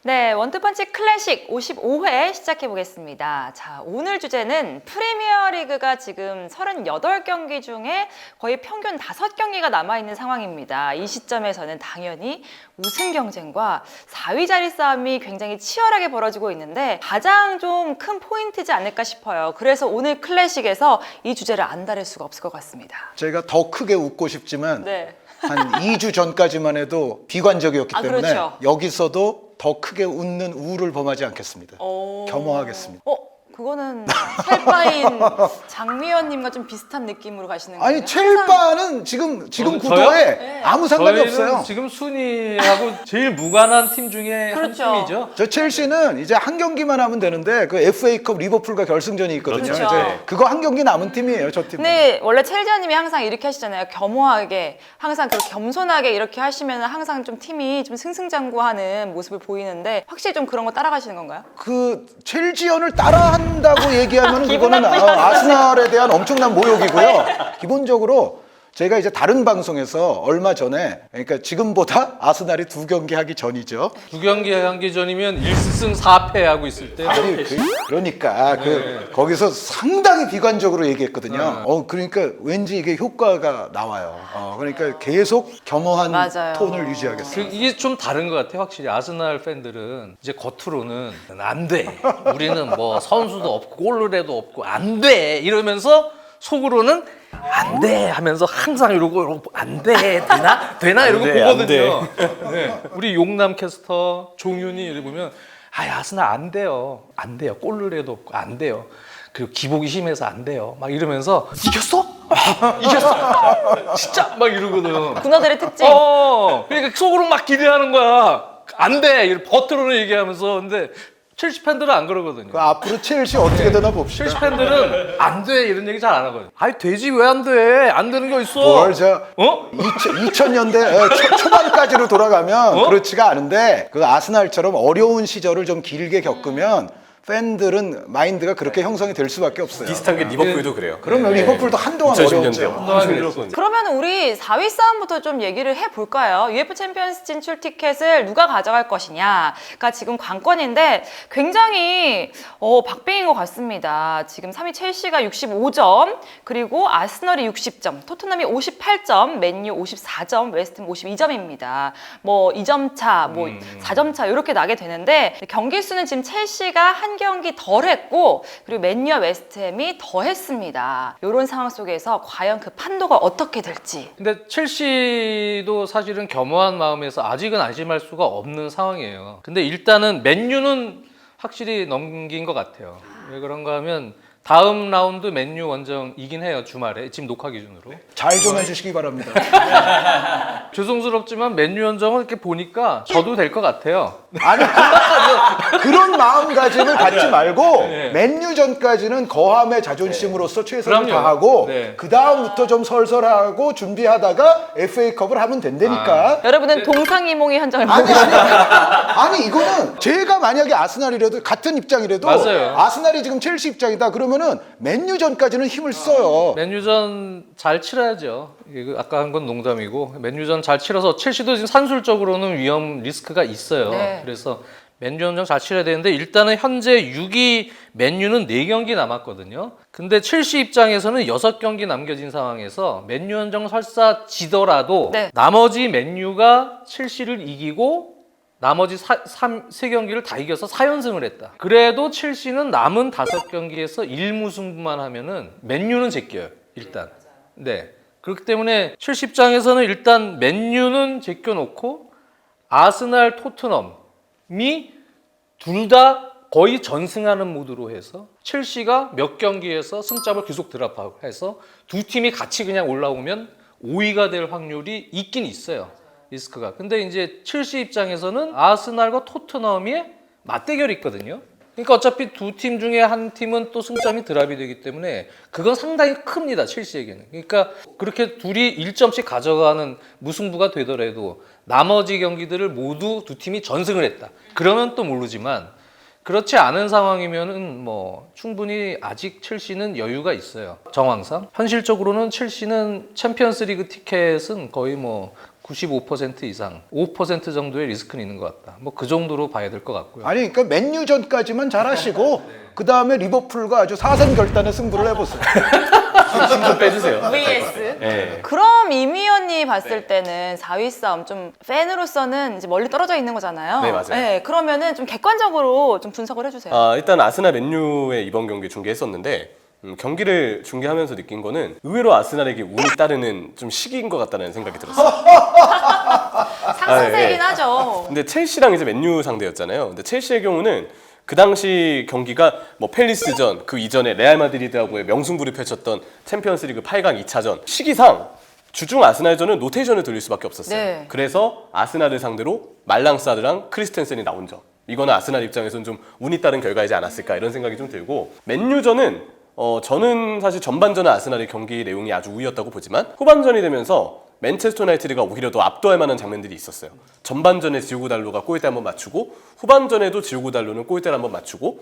네, 원투펀치 클래식 55회 시작해 보겠습니다. 자, 오늘 주제는 프리미어리그가 지금 38경기 중에 거의 평균 5경기가 남아있는 상황입니다. 이 시점에서는 당연히 우승 경쟁과 4위 자리 싸움이 굉장히 치열하게 벌어지고 있는데 가장 좀 큰 포인트지 않을까 싶어요. 그래서 오늘 클래식에서 이 주제를 안 다룰 수가 없을 것 같습니다. 제가 더 크게 웃고 싶지만 네. 한 2주 전까지만 해도 비관적이었기 때문에 그렇죠. 여기서도 더 크게 웃는 우를 범하지 않겠습니다. 겸허하겠습니다. 그거는 첼바인 장미연님과 좀 비슷한 느낌으로 가시는 거예요? 아니 첼바는 지금 저요? 구도에 네. 아무 상관이 저희는 없어요. 지금 순위하고 제일 무관한 팀 중에 그렇죠. 한 팀이죠. 저 첼시는 이제 한 경기만 하면 되는데 그 FA컵 리버풀과 결승전이 있거든요. 그렇죠. 이제 그거 한 경기 남은 팀이에요, 저 팀. 근데 원래 첼지아님이 항상 이렇게 하시잖아요. 겸허하게 항상 그렇게 겸손하게 이렇게 하시면 항상 좀 팀이 좀 승승장구하는 모습을 보이는데 확실히 좀 그런 거 따라가시는 건가요? 그 첼지언을 따라한다고 얘기하면 기분 그거는 나쁘셨어요. 아스날에 대한 엄청난 모욕이고요. 기본적으로 제가 이제 다른 방송에서 얼마 전에, 그러니까 지금보다 아스날이 2경기 하기 전이죠. 2경기 하기 전이면 1승 4패 하고 있을 때 아니 그러니까 거기서 상당히 비관적으로 얘기했거든요. 그러니까 왠지 이게 효과가 나와요. 그러니까 계속 겸허한 맞아요. 톤을 유지하겠습니다. 이게 좀 다른 것 같아요. 확실히 아스날 팬들은 이제 겉으로는 안 돼. 우리는 뭐 선수도 없고 골르레도 없고 안 돼. 이러면서 속으로는 안 돼 하면서 항상 이러고 안 돼. 되나 이러고 보거든요. 네. 우리 용남 캐스터 종윤이 이렇게 보면 아스날 안 돼요. 안 돼요. 골르레도 없고 안 돼요. 그리고 기복이 심해서 안 돼요. 막 이러면서 이겼어? 이겼어? 진짜? 막 이러거든. 군화들의 특징. 그러니까 속으로 막 기대하는 거야. 안 돼. 이렇게 겉으로는 얘기하면서. 근데 첼시 팬들은 안 그러거든요. 그 앞으로 첼시 어떻게 되나 봅시다. 첼시 팬들은 안 돼. 이런 얘기 잘 안 하거든요. 아니, 되지 왜 안 돼? 안 되는 거 있어. 뭘 저 2000년대 초반까지로 돌아가면 그렇지가 않은데 그 아스날처럼 어려운 시절을 좀 길게 겪으면 팬들은 마인드가 그렇게 형성이 될 수밖에 없어요. 비슷한 게 리버풀도 그래요. 그러면 리버풀도 한동안 2010년대요. 어려웠죠. 한동안 그랬어요. 그러면 우리 4위 싸움부터 좀 얘기를 해볼까요? UEFA 챔피언스 진출 티켓을 누가 가져갈 것이냐가 지금 관건인데 굉장히 박빙인 것 같습니다. 지금 3위 첼시가 65점, 그리고 아스널이 60점, 토트넘이 58점, 맨유 54점, 웨스트햄 52점입니다. 뭐 2점 차, 뭐 4점 차 이렇게 나게 되는데 경기 수는 지금 첼시가 한 경기 덜 했고 그리고 맨유와 웨스트햄이 더 했습니다. 이런 상황 속에서 과연 그 판도가 어떻게 될지. 근데 첼시도 사실은 겸허한 마음에서 아직은 안심할 수가 없는 상황이에요. 근데 일단은 맨유는 확실히 넘긴 것 같아요. 왜 그런가 하면 다음 라운드 맨유 원정 이긴 해요. 주말에 지금 녹화 기준으로. 잘 좀 해주시기 바랍니다. 죄송스럽지만 맨유 원정을 이렇게 보니까 져도 될 것 같아요. 아니 그런 마음가짐을 갖지 말고 네. 맨유전까지는 거함의 자존심으로서 최선을 그럼요. 다하고 네. 그 다음부터 좀 설설하고 준비하다가 FA컵을 하면 된다니까. 여러분은 동상이몽의 현장을 보고 아니 계십니다. 아니 이거는 제가 만약에 아스날이라도 같은 입장이라도 맞아요. 아스날이 지금 첼시 입장이다 그러면은 맨유전까지는 힘을 써요. 맨유전 잘 치러야죠. 이거 아까 한 건 농담이고 맨유전 잘 치러서 첼시도 지금 산술적으로는 위험 리스크가 있어요. 네. 그래서 맨유 원정 잘 치러야 되는데 일단은 현재 6위 맨유는 4경기 남았거든요. 근데 첼시 입장에서는 6경기 남겨진 상황에서 맨유 원정 설사 지더라도 네. 나머지 맨유가 첼시를 이기고 나머지 3경기를 다 이겨서 4연승을 했다. 그래도 첼시는 남은 5경기에서 1무승부만 하면은 맨유는 제껴요. 일단. 네. 그렇기 때문에 첼시 입장에서는 일단 맨유는 제껴놓고 아스날, 토트넘이 둘 다 거의 전승하는 모드로 해서 첼시가 몇 경기에서 승점을 계속 드랍하고 해서 두 팀이 같이 그냥 올라오면 5위가 될 확률이 있긴 있어요. 리스크가. 근데 이제 첼시 입장에서는 아스날과 토트넘이 맞대결이 있거든요. 그러니까 어차피 두 팀 중에 한 팀은 또 승점이 드랍이 되기 때문에 그건 상당히 큽니다. 첼시에게는. 그러니까 그렇게 둘이 1점씩 가져가는 무승부가 되더라도 나머지 경기들을 모두 두 팀이 전승을 했다. 그러면 또 모르지만 그렇지 않은 상황이면은 뭐 충분히 아직 첼시는 여유가 있어요. 정황상. 현실적으로는 첼시는 챔피언스리그 티켓은 거의 뭐 95% 이상, 5% 정도의 리스크는 있는 것 같다. 뭐 그 정도로 봐야 될 것 같고요. 아니 그러니까 맨유전까지만 잘하시고 그 다음에 리버풀과 아주 4선 결단의 승부를 해보세요. 힘좀 빼주세요. vs. 네. 그럼 임 위원이 봤을 때는 4위 싸움 좀 팬으로서는 이제 멀리 떨어져 있는 거잖아요. 네, 맞아요. 그러면은 좀 객관적으로 좀 분석을 해주세요. 일단 아스날 맨유의 이번 경기 중계했었는데 경기를 중계하면서 느낀 거는 의외로 아스날에게 운이 따르는 좀 시기인 것 같다는 생각이 들었어요. 상승세이긴 예. 하죠. 근데 첼시랑 이제 맨유 상대였잖아요. 근데 첼시의 경우는 그 당시 경기가 뭐 팰리스전, 그 이전에 레알 마드리드하고의 명승부를 펼쳤던 챔피언스리그 8강 2차전 시기상 주중 아스날전은 로테이션을 돌릴 수밖에 없었어요. 네. 그래서 아스날을 상대로 말랑사르랑 크리스텐센이 나온 점. 이거는 아스날 입장에서는 좀 운이 따른 결과이지 않았을까 이런 생각이 좀 들고 맨유전은 저는 사실 전반전은 아스날의 경기 내용이 아주 우위였다고 보지만 후반전이 되면서 맨체스터 유나이티드가 오히려 더 압도할 만한 장면들이 있었어요. 전반전에 지오고 달로가 골대 한번 맞추고 후반전에도 지오고 달로는 골대를 한번 맞추고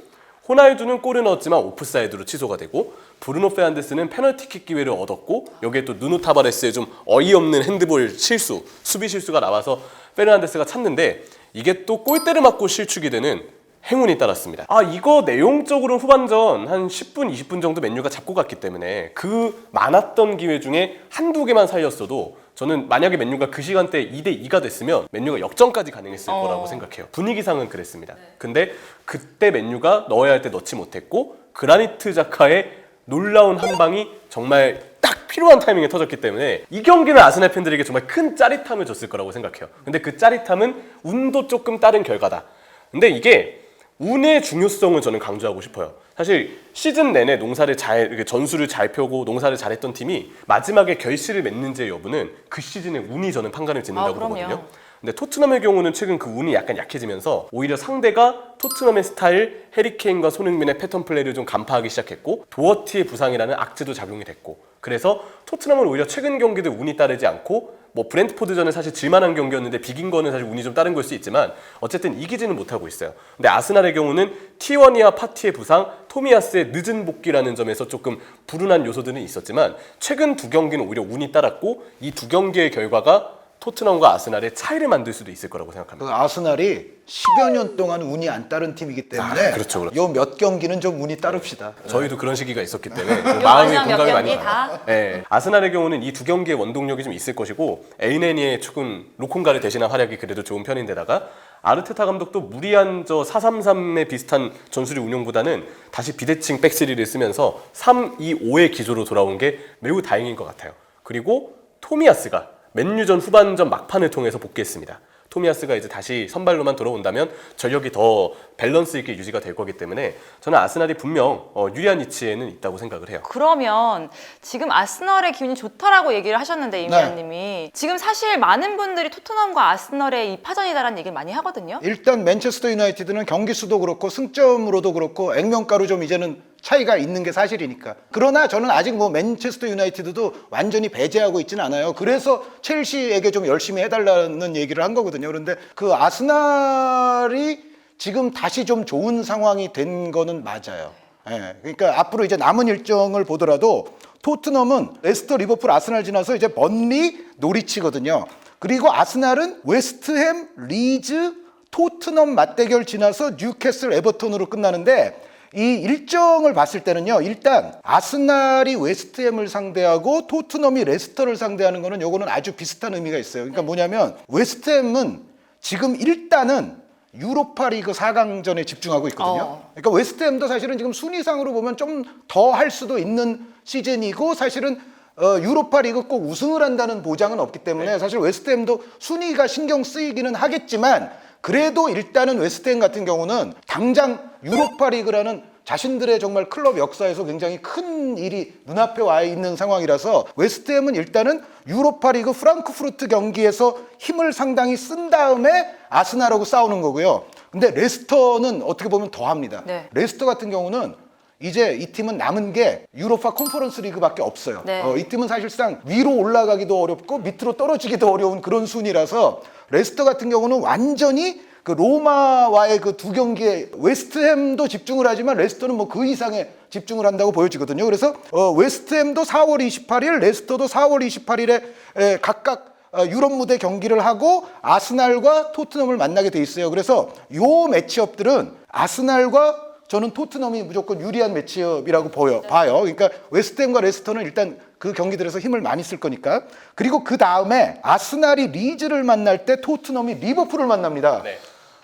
호날두는 골을 넣었지만 오프사이드로 취소가 되고 브루노 페르난데스는 페널티킥 기회를 얻었고 여기에 또 누누 타바레스의 좀 어이없는 핸드볼 실수, 수비 실수가 나와서 페르난데스가 찼는데 이게 또 골대를 맞고 실축이 되는 행운이 따랐습니다. 이거 내용적으로는 후반전 한 10분, 20분 정도 맨유가 잡고 갔기 때문에 그 많았던 기회 중에 한두 개만 살렸어도 저는 만약에 맨유가 그 시간대에 2대2가 됐으면 맨유가 역전까지 가능했을 거라고 생각해요. 분위기상은 그랬습니다. 근데 그때 맨유가 넣어야 할 때 넣지 못했고 그라니트 자카의 놀라운 한 방이 정말 딱 필요한 타이밍에 터졌기 때문에 이 경기는 아스날 팬들에게 정말 큰 짜릿함을 줬을 거라고 생각해요. 근데 그 짜릿함은 운도 조금 따른 결과다. 근데 이게 운의 중요성을 저는 강조하고 싶어요. 사실 시즌 내내 농사를 잘 전술을 잘 펴고 농사를 잘했던 팀이 마지막에 결실을 맺는지의 여부는 그 시즌의 운이 저는 판가름을 짓는다고 보거든요. 근데 토트넘의 경우는 최근 그 운이 약간 약해지면서 오히려 상대가 토트넘의 스타일 해리케인과 손흥민의 패턴 플레이를 좀 간파하기 시작했고 도어티의 부상이라는 악재도 작용이 됐고 그래서 토트넘은 오히려 최근 경기들 운이 따르지 않고 뭐 브렌트포드전은 사실 질만한 경기였는데 비긴 거는 사실 운이 좀 따른 걸 수 있지만 어쨌든 이기지는 못하고 있어요. 근데 아스날의 경우는 T1이와 파티의 부상, 토미야스의 늦은 복귀라는 점에서 조금 불운한 요소들은 있었지만 최근 두 경기는 오히려 운이 따랐고 이 두 경기의 결과가 토트넘과 아스날의 차이를 만들 수도 있을 거라고 생각합니다. 그 아스날이 10여 년 동안 운이 안 따른 팀이기 때문에 그렇죠. 요 몇 경기는 좀 운이 따릅시다. 저희도 그런 시기가 있었기 때문에 좀 마음이 몇 공감이 많이 경기 가요. 다? 네. 아스날의 경우는 이 두 경기의 원동력이 좀 있을 것이고 에이네니의 조금 로콩가를 대신한 활약이 그래도 좋은 편인데다가 아르테타 감독도 무리한 4-3-3의 비슷한 전술의 운영보다는 다시 비대칭 백스리를 쓰면서 3-2-5의 기조로 돌아온 게 매우 다행인 것 같아요. 그리고 토미야스가 맨유전 후반전 막판을 통해서 복귀했습니다. 토미야스가 이제 다시 선발로만 돌아온다면 전력이 더 밸런스 있게 유지가 될 거기 때문에 저는 아스날이 분명 유리한 위치에는 있다고 생각을 해요. 그러면 지금 아스널의 기운이 좋다라고 얘기를 하셨는데 임 위원님이 지금 사실 많은 분들이 토트넘과 아스널의 이 파전이다라는 얘기를 많이 하거든요. 일단 맨체스터 유나이티드는 경기 수도 그렇고 승점으로도 그렇고 액면가로 좀 이제는 차이가 있는 게 사실이니까. 그러나 저는 아직 뭐 맨체스터 유나이티드도 완전히 배제하고 있지는 않아요. 그래서 첼시에게 좀 열심히 해달라는 얘기를 한 거거든요. 그런데 그 아스날이 지금 다시 좀 좋은 상황이 된 거는 맞아요. 예, 그러니까 앞으로 이제 남은 일정을 보더라도 토트넘은 레스터, 리버풀, 아스날 지나서 이제 번리, 노리치거든요. 그리고 아스날은 웨스트햄, 리즈, 토트넘 맞대결 지나서 뉴캐슬, 에버턴으로 끝나는데 이 일정을 봤을 때는요, 일단 아스날이 웨스트햄을 상대하고 토트넘이 레스터를 상대하는 거는 요거는 아주 비슷한 의미가 있어요. 그러니까 뭐냐면 웨스트햄은 지금 일단은 유로파리그 4강전에 집중하고 있거든요. 그러니까 웨스트햄도 사실은 지금 순위상으로 보면 좀 더 할 수도 있는 시즌이고 사실은 유로파리그 꼭 우승을 한다는 보장은 없기 때문에 사실 웨스트햄도 순위가 신경 쓰이기는 하겠지만 그래도 일단은 웨스트햄 같은 경우는 당장 유로파리그라는 자신들의 정말 클럽 역사에서 굉장히 큰 일이 눈앞에 와 있는 상황이라서 웨스트햄은 일단은 유로파리그 프랑크푸르트 경기에서 힘을 상당히 쓴 다음에 아스날하고 싸우는 거고요. 근데 레스터는 어떻게 보면 더합니다. 네. 레스터 같은 경우는 이제 이 팀은 남은 게 유로파 컨퍼런스 리그밖에 없어요. 네. 이 팀은 사실상 위로 올라가기도 어렵고 밑으로 떨어지기도 어려운 그런 순위라서 레스터 같은 경우는 완전히 그 로마와의 그 두 경기에 웨스트햄도 집중을 하지만 레스터는 뭐 그 이상의 집중을 한다고 보여지거든요. 그래서 웨스트햄도 4월 28일, 레스터도 4월 28일에 각각 유럽 무대 경기를 하고 아스날과 토트넘을 만나게 돼 있어요. 그래서 요 매치업들은 아스날과 저는 토트넘이 무조건 유리한 매치업이라고 봐요. 그러니까 웨스트햄과 레스터는 일단 그 경기들에서 힘을 많이 쓸 거니까. 그리고 그 다음에 아스날이 리즈를 만날 때 토트넘이 리버풀을 만납니다. 네.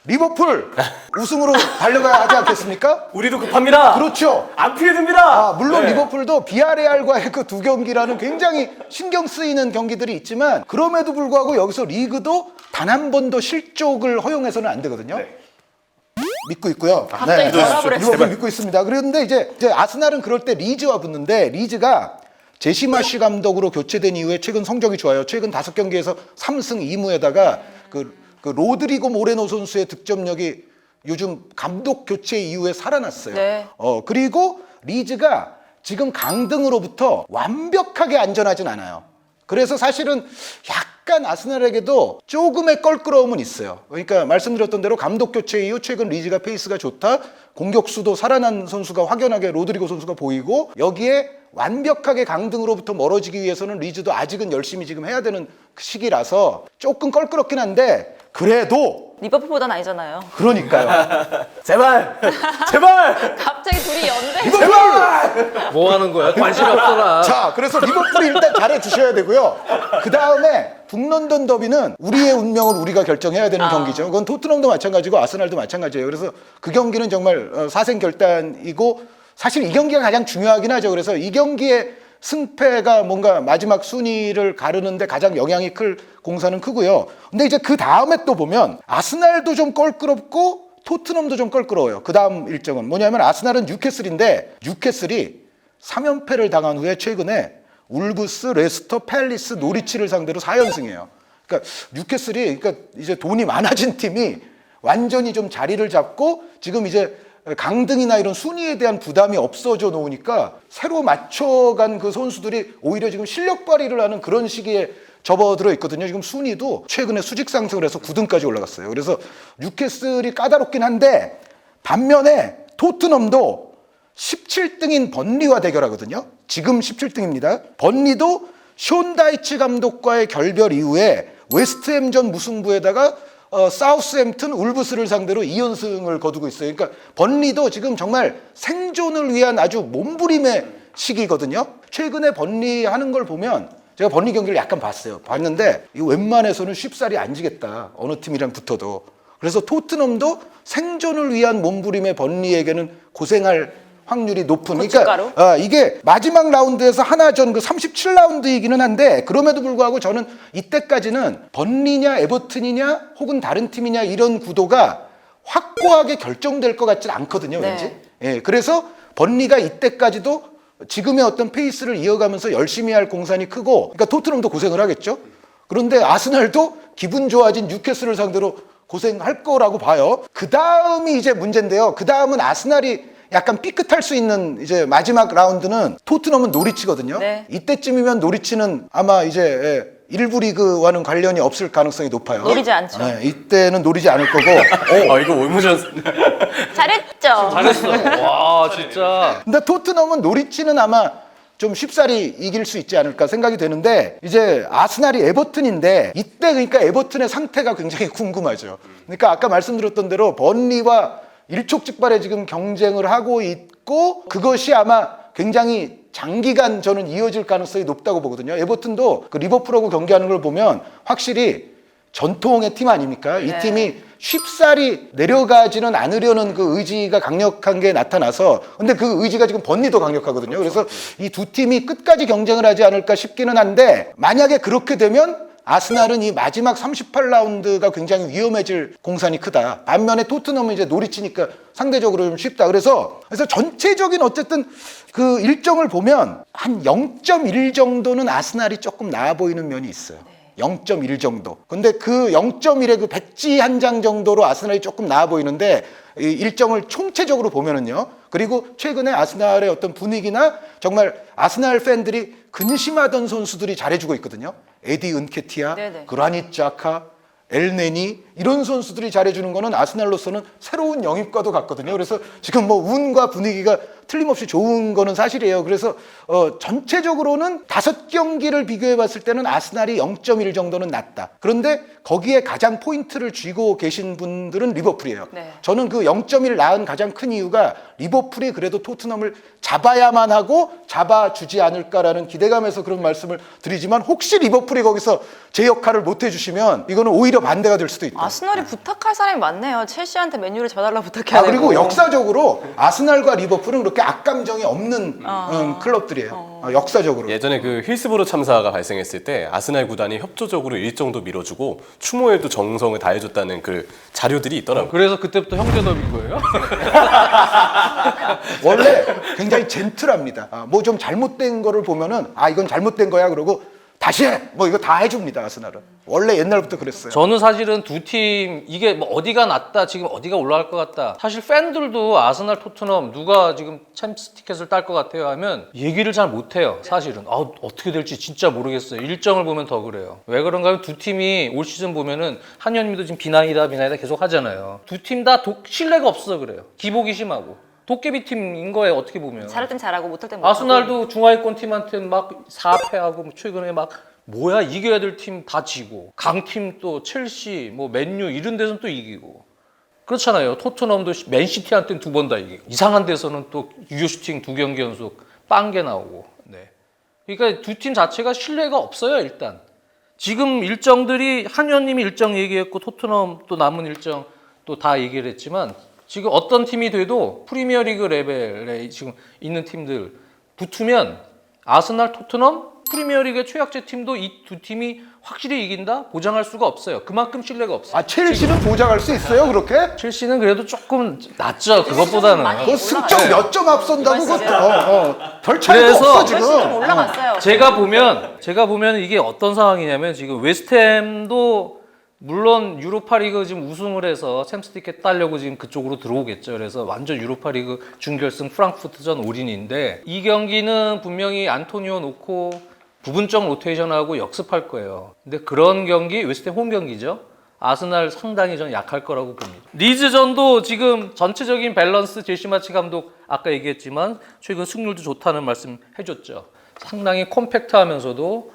리버풀 우승으로 달려가야 하지 않겠습니까? 우리도 급합니다. 그렇죠. 안 피해듭니다. 물론 네. 리버풀도 비아레알과의 그 두 경기라는 굉장히 신경 쓰이는 경기들이 있지만 그럼에도 불구하고 여기서 리그도 단 한 번도 실족을 허용해서는 안 되거든요. 네. 믿고 있고요. 갑자기 결합을 했어요. 리버풀 믿고 있습니다. 그런데 이제 아스날은 그럴 때 리즈와 붙는데 리즈가 제시마시 감독으로 교체된 이후에 최근 성적이 좋아요. 최근 5경기에서 3승 2무에다가 그 로드리고 모레노 선수의 득점력이 요즘 감독 교체 이후에 살아났어요. 네. 그리고 리즈가 지금 강등으로부터 완벽하게 안전하진 않아요. 그래서 사실은 약간 아스날에게도 조금의 껄끄러움은 있어요. 그러니까 말씀드렸던 대로 감독 교체 이후 최근 리즈가 페이스가 좋다. 공격수도 살아난 선수가 확연하게 로드리고 선수가 보이고 여기에 완벽하게 강등으로부터 멀어지기 위해서는 리즈도 아직은 열심히 지금 해야 되는 시기라서 조금 껄끄럽긴 한데 그래도 리버풀보단 아니잖아요. 그러니까요. 제발, 제발. 갑자기 둘이 연대. 리버풀! 뭐 하는 거야? 관심이 없어라. 자, 그래서 리버풀이 일단 잘해 주셔야 되고요. 그 다음에 북런던 더비는 우리의 운명을 우리가 결정해야 되는 경기죠. 그건 토트넘도 마찬가지고 아스날도 마찬가지예요. 그래서 그 경기는 정말 사생결단이고 사실 이 경기가 가장 중요하긴 하죠. 그래서 이 경기의 승패가 뭔가 마지막 순위를 가르는데 가장 영향이 클 공사는 크고요. 근데 이제 그 다음에 또 보면 아스날도 좀 껄끄럽고 토트넘도 좀 껄끄러워요. 그 다음 일정은 뭐냐면 아스날은 뉴캐슬인데 뉴캐슬이 3연패를 당한 후에 최근에 울브스, 레스터, 팰리스, 노리치를 상대로 4연승이에요. 그러니까 뉴캐슬이 그러니까 이제 돈이 많아진 팀이 완전히 좀 자리를 잡고 지금 이제 강등이나 이런 순위에 대한 부담이 없어져 놓으니까 새로 맞춰간 그 선수들이 오히려 지금 실력 발휘를 하는 그런 시기에 접어들어 있거든요. 지금 순위도 최근에 수직 상승을 해서 9등까지 올라갔어요. 그래서 뉴캐슬이 까다롭긴 한데 반면에 토트넘도 17등인 번리와 대결하거든요. 지금 17등입니다. 번리도 숀 다이치 감독과의 결별 이후에 웨스트햄전 무승부에다가 사우스햄튼 울브스를 상대로 2연승을 거두고 있어요. 그러니까 번리도 지금 정말 생존을 위한 아주 몸부림의 시기거든요. 최근에 번리 하는 걸 보면 제가 번리 경기를 약간 봤는데 이 웬만해서는 쉽사리 안 지겠다. 어느 팀이랑 붙어도. 그래서 토트넘도 생존을 위한 몸부림의 번리에게는 고생할 확률이 높은. 그러니까 이게 마지막 라운드에서 하나전 그 37라운드이기는 한데 그럼에도 불구하고 저는 이때까지는 번리냐 에버튼이냐 혹은 다른 팀이냐 이런 구도가 확고하게 결정될 것 같지는 않거든요. 네. 왠지. 예, 그래서 번리가 이때까지도 지금의 어떤 페이스를 이어가면서 열심히 할 공산이 크고 그러니까 토트넘도 고생을 하겠죠. 그런데 아스날도 기분 좋아진 뉴캐슬을 상대로 고생할 거라고 봐요. 그 다음이 이제 문제인데요. 그 다음은 아스날이 약간 삐끗할 수 있는 이제 마지막 라운드는 토트넘은 노리치거든요. 네. 이때쯤이면 노리치는 아마 이제 1부 리그와는 관련이 없을 가능성이 높아요. 노리지 않죠. 네, 이때는 노리지 않을 거고. 이거 올무전. 잘했죠. 잘했어. 와, 진짜. 근데 토트넘은 노리치는 아마 좀 쉽사리 이길 수 있지 않을까 생각이 되는데 이제 아스날이 에버튼인데 이때 그러니까 에버튼의 상태가 굉장히 궁금하죠. 그러니까 아까 말씀드렸던 대로 번리와 일촉즉발의 지금 경쟁을 하고 있고 그것이 아마 굉장히 장기간 저는 이어질 가능성이 높다고 보거든요. 에버튼도 그 리버풀하고 경기하는 걸 보면 확실히 전통의 팀 아닙니까? 이 네. 팀이 쉽사리 내려가지는 않으려는 그 의지가 강력한 게 나타나서 근데 그 의지가 지금 번리도 강력하거든요. 그래서 이 두 팀이 끝까지 경쟁을 하지 않을까 싶기는 한데 만약에 그렇게 되면 아스날은 이 마지막 38라운드가 굉장히 위험해질 공산이 크다. 반면에 토트넘은 이제 노리치니까 상대적으로 좀 쉽다. 그래서 전체적인 어쨌든 그 일정을 보면 한 0.1 정도는 아스날이 조금 나아 보이는 면이 있어요. 0.1 정도. 근데 그 0.1의 그 백지 한 장 정도로 아스날이 조금 나아 보이는데 이 일정을 총체적으로 보면은요. 그리고 최근에 아스날의 어떤 분위기나 정말 아스날 팬들이 근심하던 선수들이 잘해주고 있거든요. 에디 은케티아, 네네. 그라닛 자카, 엘네니 이런 선수들이 잘해주는 거는 아스날로서는 새로운 영입과도 같거든요. 그래서 지금 뭐 운과 분위기가 틀림없이 좋은 거는 사실이에요. 그래서 전체적으로는 5경기를 비교해 봤을 때는 아스날이 0.1 정도는 낮다. 그런데 거기에 가장 포인트를 쥐고 계신 분들은 리버풀이에요. 네. 저는 그 0.1 낳은 가장 큰 이유가 리버풀이 그래도 토트넘을 잡아야만 하고 잡아주지 않을까라는 기대감에서 그런 말씀을 드리지만 혹시 리버풀이 거기서 제 역할을 못 해주시면 이거는 오히려 반대가 될 수도 있다. 아스날이 부탁할 사람이 많네요. 첼시한테 맨유를 잡아달라 부탁해야 되고. 그리고 역사적으로 아스날과 리버풀은 그렇게 악감정이 없는 클럽들이에요. 역사적으로. 예전에 그 힐스보로 참사가 발생했을 때 아스날 구단이 협조적으로 일정도 밀어주고 추모에도 정성을 다해줬다는 그 자료들이 있더라고요. 그래서 그때부터 형제더비인 거예요? 원래 굉장히 젠틀합니다. 뭐 좀 잘못된 거를 보면은 이건 잘못된 거야 그러고 다시 해! 뭐 이거 다 해줍니다. 아스날은. 원래 옛날부터 그랬어요. 저는 사실은 두 팀 이게 뭐 어디가 낫다 지금 어디가 올라갈 것 같다 사실 팬들도 아스날 토트넘 누가 지금 챔스 티켓을 딸 것 같아요 하면 얘기를 잘 못해요 사실은. 어떻게 될지 진짜 모르겠어요. 일정을 보면 더 그래요. 왜 그런가 하면 두 팀이 올 시즌 보면은 한현님도 지금 비나이다 계속 하잖아요. 두 팀 다 신뢰가 없어 그래요. 기복이 심하고 도깨비 팀인 거예요 어떻게 보면. 잘할 땐 잘하고 못할 땐 못하고. 아스날도 중하위권 팀한테 막 4패하고 최근에 막 뭐야 이겨야 될 팀 다 지고 강팀 또 첼시 뭐 맨유 이런 데서는 또 이기고 그렇잖아요. 토트넘도 맨시티한테는 2번 다 이기고 이상한 데서는 또 유효 슈팅 2경기 연속 빵개 나오고. 네. 그러니까 두 팀 자체가 신뢰가 없어요 일단. 지금 일정들이 한의원님이 일정 얘기했고 토트넘 또 남은 일정 또 다 얘기를 했지만 지금 어떤 팀이 돼도 프리미어리그 레벨에 지금 있는 팀들 붙으면 아스날, 토트넘, 프리미어리그 최약체 팀도 이 두 팀이 확실히 이긴다? 보장할 수가 없어요. 그만큼 신뢰가 없어요. 첼시는 보장할 수 있어요 그렇게? 첼시는 그래도 조금 낫죠. 그것보다는. 그 승점 몇 점 앞선다고 그것도 별 차이도 그래서 없어 지금. 훨씬 좀 올라갔어요. 제가 보면 이게 어떤 상황이냐면 지금 웨스트햄도 물론 유로파리그 지금 우승을 해서 챔스 티켓 따려고 지금 그쪽으로 들어오겠죠. 그래서 완전 유로파리그 준결승 프랑크푸르트전 올인인데 이 경기는 분명히 안토니오 놓고 부분적 로테이션하고 역습할 거예요. 근데 그런 경기 웨스트햄 홈 경기죠. 아스날 상당히 전 약할 거라고 봅니다. 리즈전도 지금 전체적인 밸런스 제시마치 감독 아까 얘기했지만 최근 승률도 좋다는 말씀 해줬죠. 상당히 콤팩트하면서도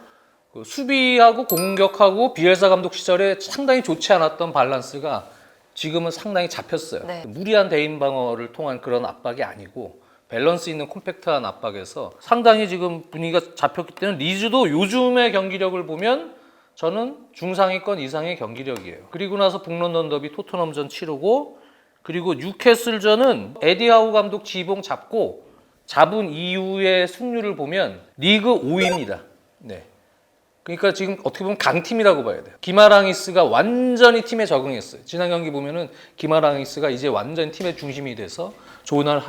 그 수비하고 공격하고 비엘사 감독 시절에 상당히 좋지 않았던 밸런스가 지금은 상당히 잡혔어요. 네. 무리한 대인 방어를 통한 그런 압박이 아니고 밸런스 있는 콤팩트한 압박에서 상당히 지금 분위기가 잡혔기 때문에 리즈도 요즘의 경기력을 보면 저는 중상위권 이상의 경기력이에요. 그리고 나서 북런던 더비 토트넘전 치르고 그리고 뉴캐슬전은 에디하우 감독 지봉 잡은 이후의 승률을 보면 리그 5위입니다. 네. 그러니까 지금 어떻게 보면 강팀이라고 봐야 돼요. 기마랑이스가 완전히 팀에 적응했어요. 지난 경기 보면은 기마랑이스가 이제 완전 팀의 중심이 돼서 조언을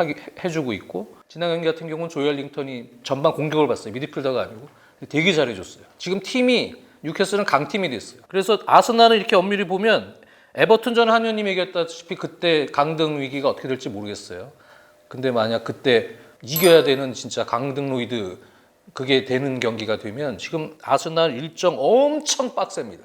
해주고 있고 지난 경기 같은 경우는 조엘링턴이 전반 공격을 봤어요. 미드필더가 아니고 되게 잘해줬어요. 지금 팀이 뉴캐슬은 강팀이 됐어요. 그래서 아스날은 이렇게 엄밀히 보면 에버튼전 한현님 얘기했다시피 그때 강등 위기가 어떻게 될지 모르겠어요. 근데 만약 그때 이겨야 되는 진짜 강등 로이드 그게 되는 경기가 되면 지금 아스날 일정 엄청 빡셉니다.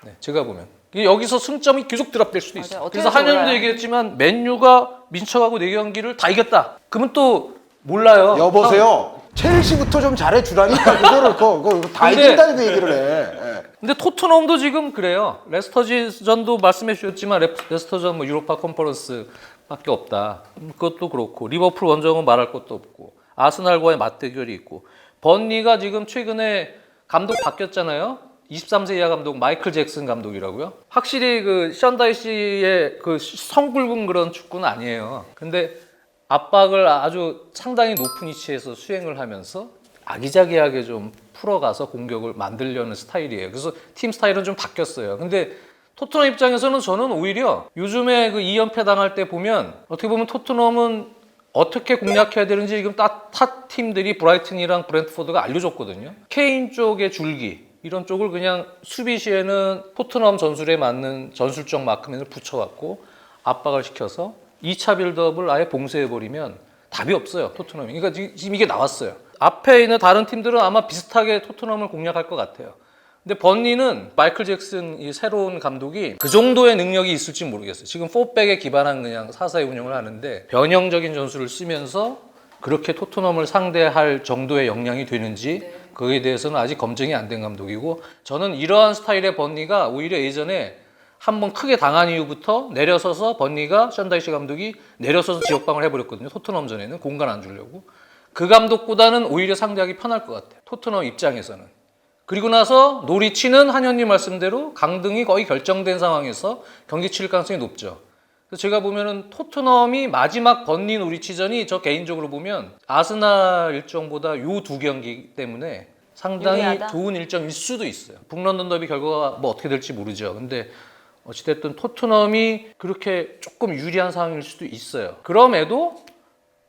네, 제가 보면 여기서 승점이 계속 드랍될 수도 있어요. 맞아요. 그래서 어떻게 될지 한현도 몰라요. 얘기했지만 맨유가 민척하고 4경기를 다 이겼다. 그러면 또 몰라요. 여보세요. 첼시부터 좀 잘해주라니까 그거를 그거 다 근데- 이긴다는 그 얘기를 해. 근데 토트넘도 지금 그래요. 레스터전도 말씀해 주셨지만 레스터전 뭐 유로파 컨퍼런스밖에 없다. 그것도 그렇고 리버풀 원정은 말할 것도 없고 아스날과의 맞대결이 있고 번리가 지금 최근에 감독 바뀌었잖아요. 23세 이하 감독 마이클 잭슨 감독이라고요. 확실히 그 션다이시의 그 성붉은 그런 축구는 아니에요. 근데 압박을 아주 상당히 높은 위치에서 수행을 하면서 아기자기하게 좀 풀어가서 공격을 만들려는 스타일이에요. 그래서 팀 스타일은 좀 바뀌었어요. 근데 토트넘 입장에서는 저는 오히려 요즘에 그 2연패 당할 때 보면 어떻게 보면 토트넘은 어떻게 공략해야 되는지 지금 타 팀들이 브라이튼이랑 브랜트포드가 알려줬거든요. 케인 쪽의 줄기 이런 쪽을 그냥 수비 시에는 토트넘 전술에 맞는 전술적 마크맨을 붙여갖고 압박을 시켜서 2차 빌드업을 아예 봉쇄해버리면 답이 없어요. 토트넘이. 그러니까 지금 이게 나왔어요. 앞에 있는 다른 팀들은 아마 비슷하게 토트넘을 공략할 것 같아요. 근데 번니는 마이클 잭슨 이 새로운 감독이 그 정도의 능력이 있을지 모르겠어요. 지금 4백에 기반한 그냥 4-4-2 운영을 하는데 변형적인 전술을 쓰면서 그렇게 토트넘을 상대할 정도의 역량이 되는지 그거에 대해서는 아직 검증이 안 된 감독이고 저는 이러한 스타일의 번니가 오히려 예전에 한번 크게 당한 이후부터 내려서서 번니가 션다이시 감독이 내려서서 지역방을 해버렸거든요. 토트넘전에는 공간 안 주려고. 그 감독보다는 오히려 상대하기 편할 것 같아요. 토트넘 입장에서는. 그리고 나서 노리치는 한현님 말씀대로 강등이 거의 결정된 상황에서 경기 치를 가능성이 높죠. 그래서 제가 보면은 토트넘이 마지막 번니 노리치전이 저 개인적으로 보면 아스날 일정보다 요 두 경기 때문에 상당히 유리하다? 좋은 일정일 수도 있어요. 북런던 더비 결과가 뭐 어떻게 될지 모르죠. 근데 어찌됐든 토트넘이 그렇게 조금 유리한 상황일 수도 있어요. 그럼에도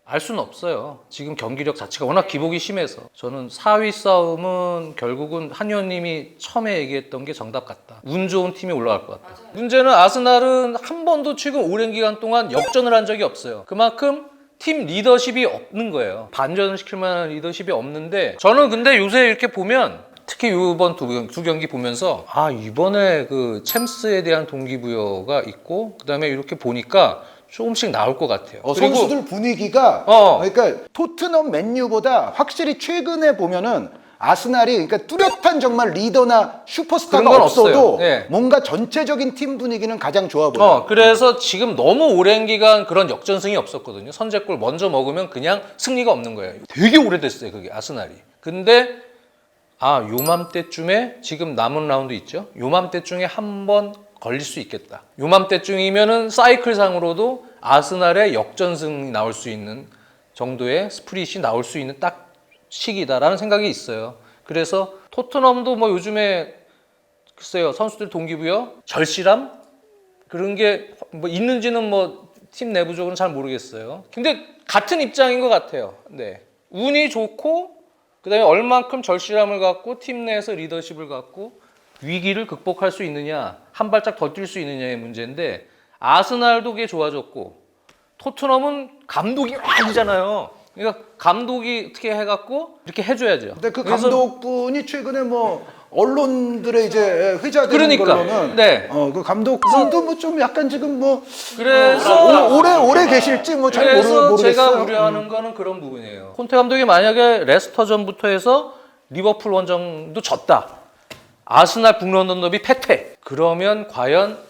알 수는 없어요. 지금 경기력 자체가 워낙 기복이 심해서 저는 4위 싸움은 결국은 한의원님이 처음에 얘기했던 게 정답 같다. 운 좋은 팀이 올라갈 것 같다. 문제는 아스날은 한 번도 최근 오랜 기간 동안 역전을 한 적이 없어요. 그만큼 팀 리더십이 없는 거예요. 반전을 시킬 만한 리더십이 없는데 저는 근데 요새 이렇게 보면 특히 이번 두 경기 보면서 아 이번에 그 챔스에 대한 동기부여가 있고 그다음에 이렇게 보니까 조금씩 나올 것 같아요. 그리고 선수들 분위기가 그러니까 토트넘 맨유보다 확실히 최근에 보면은 아스날이 그러니까 뚜렷한 정말 리더나 슈퍼스타가 그런 건 없어도 없어요. 네. 뭔가 전체적인 팀 분위기는 가장 좋아 보여요. 그래서 지금 너무 오랜 기간 그런 역전승이 없었거든요. 선제골 먼저 먹으면 그냥 승리가 없는 거예요. 되게 오래됐어요, 그게 아스날이. 근데 요맘때쯤에 지금 남은 라운드 있죠? 요맘때쯤에 한번 걸릴 수 있겠다. 요맘때쯤이면은 사이클상으로도 아스날의 역전승이 나올 수 있는 정도의 스프릿이 나올 수 있는 딱 시기다라는 생각이 있어요. 그래서 토트넘도 뭐 요즘에 글쎄요 선수들 동기부여, 절실함 그런 게 뭐 있는지는 뭐 팀 내부적으로는 잘 모르겠어요. 근데 같은 입장인 것 같아요. 네, 운이 좋고 그다음에 얼만큼 절실함을 갖고 팀 내에서 리더십을 갖고 위기를 극복할 수 있느냐, 한 발짝 더 뛸 수 있느냐의 문제인데 아스날도 그게 좋아졌고 토트넘은 감독이 아니잖아요. 그러니까 감독이 어떻게 해갖고 이렇게 해줘야죠. 근데 그 그래서 감독분이 최근에 뭐 언론들의 이제 회자되는 그러니까, 걸로는 네. 그 감독분도 뭐 좀 약간 지금 뭐 그래서 오래 계실지 뭐 잘 그래서 모르겠어요. 제가 우려하는 거는 그런 부분이에요. 콘테 감독이 만약에 레스터전부터 해서 리버풀 원정도 졌다. 아스날 북런던 더비 패퇴. 그러면 과연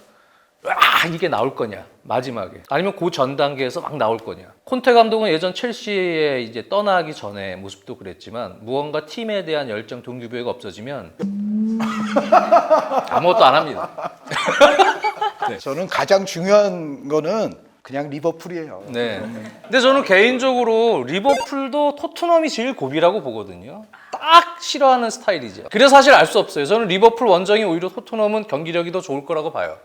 이게 나올 거냐 마지막에 아니면 그 전 단계에서 막 나올 거냐. 콘테 감독은 예전 첼시에 이제 떠나기 전에 모습도 그랬지만 무언가 팀에 대한 열정 동기부여가 없어지면 아무것도 안 합니다. 저는 가장 중요한 거는 그냥 리버풀이에요. 네. 근데 저는 개인적으로 리버풀도 토트넘이 제일 고비라고 보거든요. 딱 싫어하는 스타일이죠. 그래서 사실 알 수 없어요. 저는 리버풀 원정이 오히려 토트넘은 경기력이 더 좋을 거라고 봐요.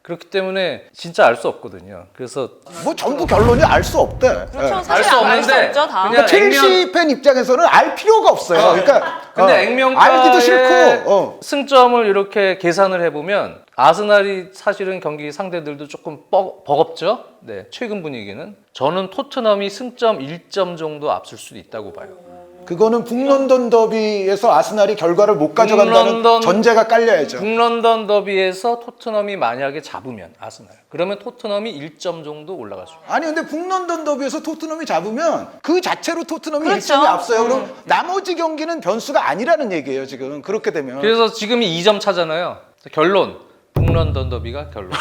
그렇기 때문에 진짜 알 수 없거든요. 그래서 뭐 전부 결론이 알 수 없대. 그렇죠. 예. 사실 수 알 수 없는데 없죠, 다. 그냥 첼시 팬 입장에서는 알 필요가 없어요. 그러니까 근데 액면가의 알기도 싫고 승점을 이렇게 계산을 해보면 아스날이 사실은 경기 상대들도 조금 버겁죠. 네, 최근 분위기는 저는 토트넘이 승점 1점 정도 앞설 수도 있다고 봐요. 그거는 북런던 더비에서 아스날이 결과를 못 가져간다는 전제가 깔려야죠. 북런던 더비에서 토트넘이 만약에 잡으면 아스날 그러면 토트넘이 1점 정도 올라갈 수 있어요. 아니 근데 북런던 더비에서 토트넘이 잡으면 그 자체로 토트넘이 그렇죠. 1점이 앞서요. 그럼 나머지 경기는 변수가 아니라는 얘기예요. 지금 그렇게 되면. 그래서 지금이 2점 차잖아요. 결론 북런던 더비가 결론.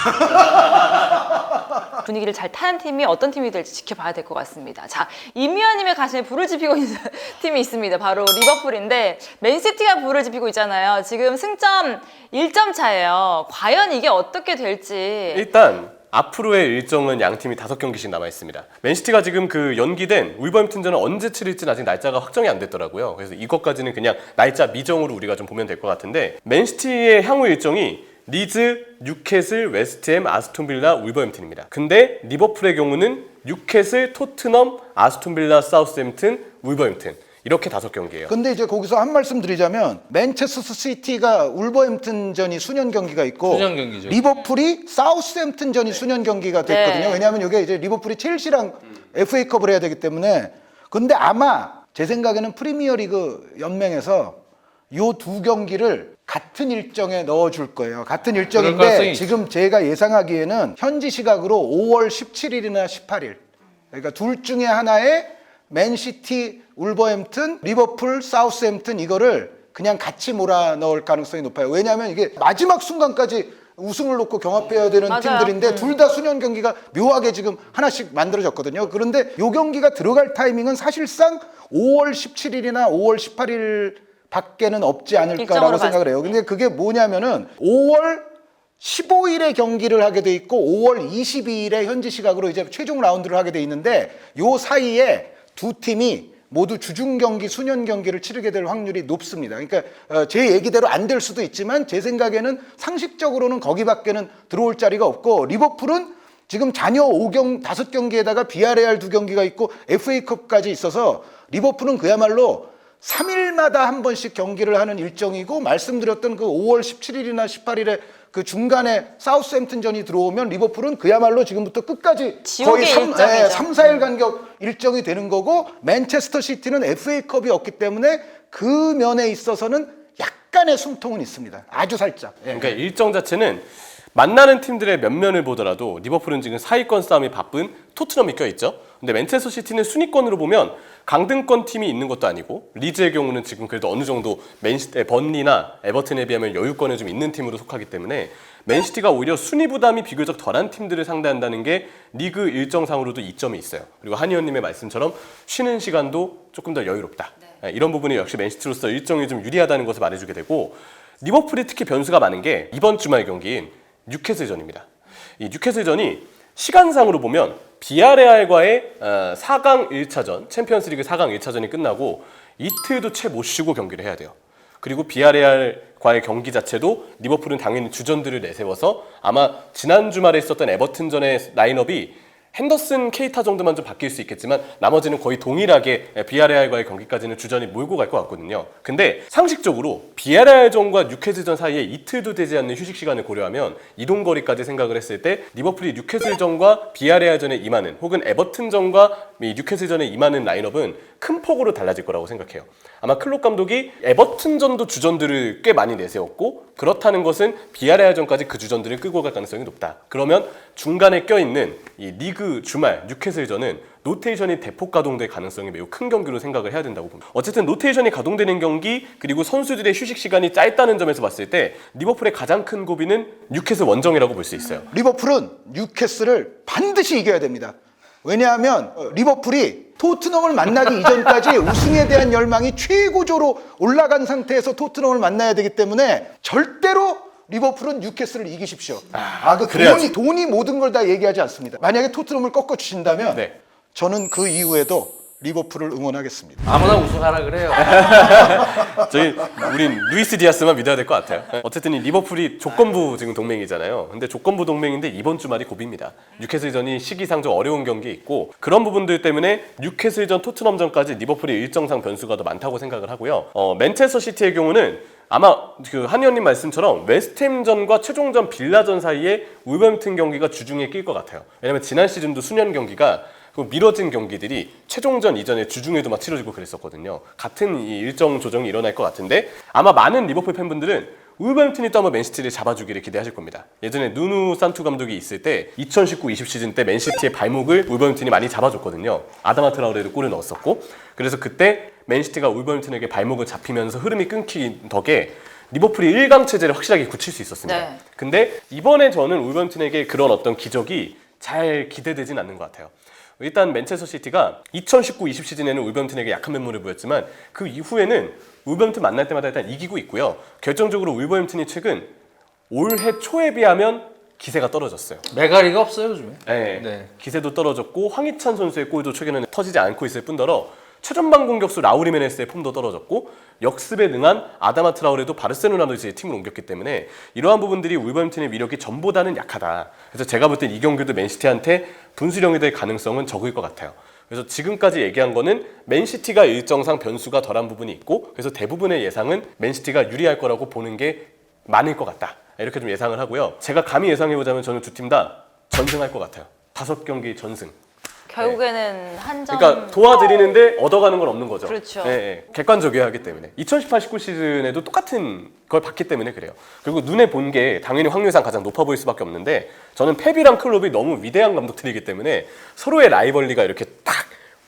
분위기를 잘 타는 팀이 어떤 팀이 될지 지켜봐야 될 것 같습니다. 자, 임미연님의 가슴에 불을 지피고 있는 팀이 있습니다. 바로 리버풀인데 맨시티가 불을 지피고 있잖아요. 지금 승점 1점 차예요. 과연 이게 어떻게 될지. 일단 앞으로의 일정은 양 팀이 5경기씩 남아 있습니다. 맨시티가 지금 그 연기된 울버햄튼전을 언제 치를지는 아직 날짜가 확정이 안 됐더라고요. 그래서 이것까지는 그냥 날짜 미정으로 우리가 좀 보면 될 것 같은데 맨시티의 향후 일정이 리즈, 뉴캐슬, 웨스트햄, 아스톤빌라, 울버햄튼입니다. 근데 리버풀의 경우는 뉴캐슬, 토트넘, 아스톤빌라, 사우스햄튼, 울버햄튼 이렇게 5경기예요. 근데 이제 거기서 한 말씀 드리자면 맨체스터 시티가 울버햄튼전이 수년 경기가 있고 수년 경기죠. 리버풀이 사우스햄튼전이 수년 경기가 됐거든요. 네. 왜냐하면 이게 이제 리버풀이 첼시랑 FA컵을 해야 되기 때문에. 근데 아마 제 생각에는 프리미어리그 연맹에서 요 두 경기를 같은 일정에 넣어줄 거예요. 같은 그럴 일정인데 가능성이 지금 제가 예상하기에는 현지 시각으로 5월 17일이나 18일. 그러니까 둘 중에 하나에 맨시티, 울버햄튼, 리버풀, 사우스햄튼 이거를 그냥 같이 몰아 넣을 가능성이 높아요. 왜냐하면 이게 마지막 순간까지 우승을 놓고 경합해야 되는 맞아요. 팀들인데 둘 다 수년 경기가 묘하게 지금 하나씩 만들어졌거든요. 그런데 이 경기가 들어갈 타이밍은 사실상 5월 17일이나 5월 18일 밖에는 없지 않을까라고 일정으로 생각을 해요. 근데 그게 뭐냐면은 5월 15일에 경기를 하게 돼 있고 5월 22일에 현지 시각으로 이제 최종 라운드를 하게 돼 있는데 요 사이에 두 팀이 모두 주중 경기, 수년 경기를 치르게 될 확률이 높습니다. 그러니까 제 얘기대로 안 될 수도 있지만 제 생각에는 상식적으로는 거기밖에는 들어올 자리가 없고 리버풀은 지금 잔여 5경기에다가 비아레알 2경기가 있고 FA컵까지 있어서 리버풀은 그야말로 3일마다 한 번씩 경기를 하는 일정이고 말씀드렸던 그 5월 17일이나 18일에 그 중간에 사우스햄튼전이 들어오면 리버풀은 그야말로 지금부터 끝까지 거의 지옥의 일정이죠. 3, 4일 간격 일정이 되는 거고 맨체스터 시티는 FA컵이 없기 때문에 그 면에 있어서는 약간의 숨통은 있습니다. 아주 살짝. 예. 그러니까 일정 자체는 만나는 팀들의 면면을 보더라도 리버풀은 지금 4위권 싸움이 바쁜 토트넘이 껴있죠. 근데 맨체스터 시티는 순위권으로 보면 강등권 팀이 있는 것도 아니고 리즈의 경우는 지금 그래도 어느 정도 번리나 에버튼에 비하면 여유권에 좀 있는 팀으로 속하기 때문에 맨시티가 오히려 순위 부담이 비교적 덜한 팀들을 상대한다는 게 리그 일정상으로도 이점이 있어요. 그리고 한 의원님의 말씀처럼 쉬는 시간도 조금 더 여유롭다. 이런 부분이 역시 맨시티로서 일정이 좀 유리하다는 것을 말해주게 되고 리버풀이 특히 변수가 많은 게 이번 주말 경기인 뉴캐슬전입니다. 이 뉴캐슬전이 시간상으로 보면 비아레알과의 4강 1차전, 챔피언스리그 4강 1차전이 끝나고 이틀도 채 못 쉬고 경기를 해야 돼요. 그리고 비아레알과의 경기 자체도 리버풀은 당연히 주전들을 내세워서 아마 지난 주말에 있었던 에버튼전의 라인업이 핸더슨, 케이타 정도만 좀 바뀔 수 있겠지만 나머지는 거의 동일하게 비아레알과의 경기까지는 주전이 몰고 갈 것 같거든요. 근데 상식적으로 비아레알전과 뉴캐슬전 사이에 이틀도 되지 않는 휴식 시간을 고려하면 이동거리까지 생각을 했을 때 리버풀이 뉴캐슬전과 비아레알전에 임하는 혹은 에버튼전과 뉴캐슬전에 임하는 라인업은 큰 폭으로 달라질 거라고 생각해요. 아마 클롭 감독이 에버튼전도 주전들을 꽤 많이 내세웠고 그렇다는 것은 비아레알전까지 그 주전들을 끌고 갈 가능성이 높다. 그러면 중간에 껴있는 이 리그 주말 뉴캐슬전은 로테이션이 대폭 가동될 가능성이 매우 큰 경기로 생각을 해야 된다고 봅니다. 어쨌든 로테이션이 가동되는 경기 그리고 선수들의 휴식 시간이 짧다는 점에서 봤을 때 리버풀의 가장 큰 고비는 뉴캐슬 원정이라고 볼 수 있어요. 리버풀은 뉴캐슬을 반드시 이겨야 됩니다. 왜냐하면 리버풀이 토트넘을 만나기 이전까지 우승에 대한 열망이 최고조로 올라간 상태에서 토트넘을 만나야 되기 때문에 절대로 리버풀은 뉴캐슬을 이기십시오. 돈이 모든 걸 다 얘기하지 않습니다. 만약에 토트넘을 꺾어주신다면 네. 저는 그 이후에도 리버풀을 응원하겠습니다. 아무나 우승하라 그래요. 우린 루이스 디아스만 믿어야 될 것 같아요. 어쨌든 이 리버풀이 조건부 지금 동맹이잖아요. 근데 조건부 동맹인데 이번 주말이 고비입니다. 뉴캐슬전이 시기상 좀 어려운 경기 있고 그런 부분들 때문에 뉴캐슬전, 토트넘전까지 리버풀이 일정상 변수가 더 많다고 생각을 하고요. 맨체스터 시티의 경우는 아마 그 한 의원님 말씀처럼 웨스트햄전과 최종전 빌라전 사이에 울버햄튼 경기가 주중에 낄 것 같아요. 왜냐면 지난 시즌도 수년 경기가 그 미뤄진 경기들이 최종전 이전에 주중에도 막 치러지고 그랬었거든요. 같은 이 일정 조정이 일어날 것 같은데 아마 많은 리버풀 팬분들은 울버햄튼이 또 한번 맨시티를 잡아주기를 기대하실 겁니다. 예전에 누누 산투 감독이 있을 때 2019-20 시즌 때 맨시티의 발목을 울버햄튼이 많이 잡아줬거든요. 아다마 트라우레도 골을 넣었었고 그래서 그때 맨시티가 울버햄튼에게 발목을 잡히면서 흐름이 끊긴 덕에 리버풀이 1강 체제를 확실하게 굳힐 수 있었습니다. 네. 근데 이번에 저는 울버햄튼에게 그런 어떤 기적이 잘 기대되진 않는 것 같아요. 일단 맨체스터 시티가 2019-20 시즌에는 울버햄튼에게 약한 면모를 보였지만 그 이후에는 울버햄튼 만날 때마다 일단 이기고 있고요. 결정적으로 울버햄튼이 최근 올해 초에 비하면 기세가 떨어졌어요. 메가리가 없어요 요즘에. 네. 기세도 떨어졌고 황희찬 선수의 골도 최근에는 터지지 않고 있을 뿐더러 최전방 공격수 라우리 메네스의 폼도 떨어졌고 역습에 능한 아다마 트라우레도 바르셀로나로 이제 팀을 옮겼기 때문에 이러한 부분들이 울버햄튼의 위력이 전보다는 약하다. 그래서 제가 볼 땐 이 경기도 맨시티한테 분수령이 될 가능성은 적을 것 같아요. 그래서 지금까지 얘기한 거는 맨시티가 일정상 변수가 덜한 부분이 있고 그래서 대부분의 예상은 맨시티가 유리할 거라고 보는 게 많을 것 같다. 이렇게 좀 예상을 하고요. 제가 감히 예상해보자면 저는 두 팀 다 전승할 것 같아요. 5경기 전승. 결국에는 한 점. 그러니까 도와드리는데 얻어가는 건 없는 거죠. 그렇죠. 예, 예. 객관적이어야 하기 때문에 2018-19 시즌에도 똑같은 걸 봤기 때문에 그래요. 그리고 눈에 본 게 당연히 확률상 가장 높아 보일 수밖에 없는데 저는 펩이랑 클롭이 너무 위대한 감독들이기 때문에 서로의 라이벌리가 이렇게 딱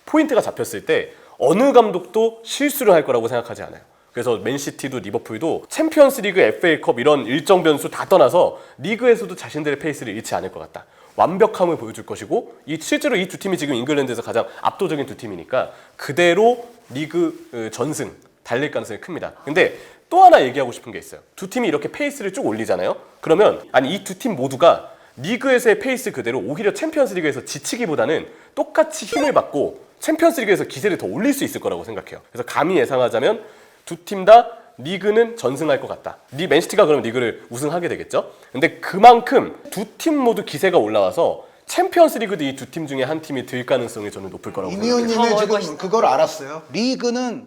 포인트가 잡혔을 때 어느 감독도 실수를 할 거라고 생각하지 않아요. 그래서 맨시티도 리버풀도 챔피언스리그, FA컵 이런 일정 변수 다 떠나서 리그에서도 자신들의 페이스를 잃지 않을 것 같다. 완벽함을 보여줄 것이고 실제로 이 두 팀이 지금 잉글랜드에서 가장 압도적인 두 팀이니까 그대로 리그 전승 달릴 가능성이 큽니다. 근데 또 하나 얘기하고 싶은 게 있어요. 두 팀이 이렇게 페이스를 쭉 올리잖아요. 그러면 아니 이 두 팀 모두가 리그에서의 페이스 그대로 오히려 챔피언스리그에서 지치기보다는 똑같이 힘을 받고 챔피언스리그에서 기세를 더 올릴 수 있을 거라고 생각해요. 그래서 감히 예상하자면 두 팀 다 리그는 전승할 것 같다. 맨시티가 그럼 리그를 우승하게 되겠죠. 근데 그만큼 두 팀 모두 기세가 올라와서 챔피언스리그도 이 두 팀 중에 한 팀이 들 가능성이 저는 높을 거라고 임 생각해요. 의원님이 더 지금 멋있다. 그걸 알았어요. 리그는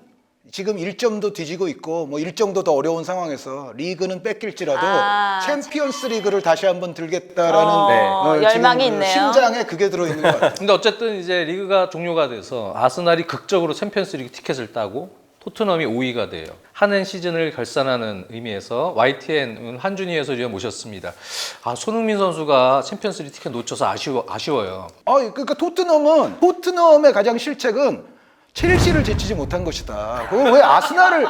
지금 1점도 뒤지고 있고 뭐 일정도 더 어려운 상황에서 리그는 뺏길지라도 챔피언스 리그를 다시 한번 들겠다라는 네. 열망이 지금 있네요. 심장에 그게 들어있는 것 같아요. 근데 어쨌든 이제 리그가 종료가 돼서 아스날이 극적으로 챔피언스리그 티켓을 따고 토트넘이 5위가 돼요. 한해 시즌을 결산하는 의미에서 YTN 한준희 해설위원 모셨습니다. 아, 손흥민 선수가 챔피언스리그 티켓 놓쳐서 아쉬워요. 그러니까 토트넘의 가장 실책은 첼시를 제치지 못한 것이다. 그거 왜 아스날을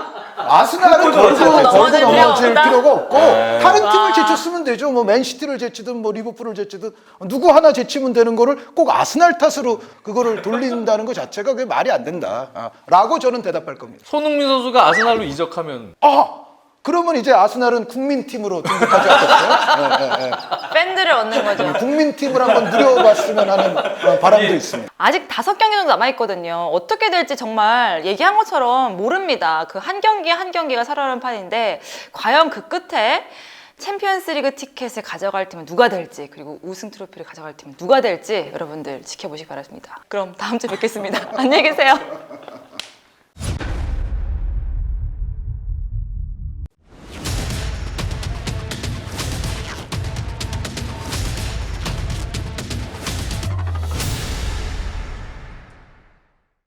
걸고 넘어질 필요가 없고 다른 팀을 제쳤으면 되죠. 뭐 맨시티를 제치든 뭐 리버풀을 제치든 누구 하나 제치면 되는 거를 꼭 아스날 탓으로 그거를 돌린다는 것 자체가 그게 말이 안 된다. 라고 저는 대답할 겁니다. 손흥민 선수가 아스날로 이적하면 그러면 이제 아스날은 국민팀으로 등극하지 않겠어요? 팬들을 얻는 거죠. 국민팀을 한번 누려봤으면 하는 바람도 있습니다. 아직 5경기 정도 남아있거든요. 어떻게 될지 정말 얘기한 것처럼 모릅니다. 그 한 경기 한 경기가 살아가는 판인데 과연 그 끝에 챔피언스리그 티켓을 가져갈 팀은 누가 될지 그리고 우승 트로피를 가져갈 팀은 누가 될지 여러분들 지켜보시기 바랍니다. 그럼 다음 주에 뵙겠습니다. 안녕히 계세요.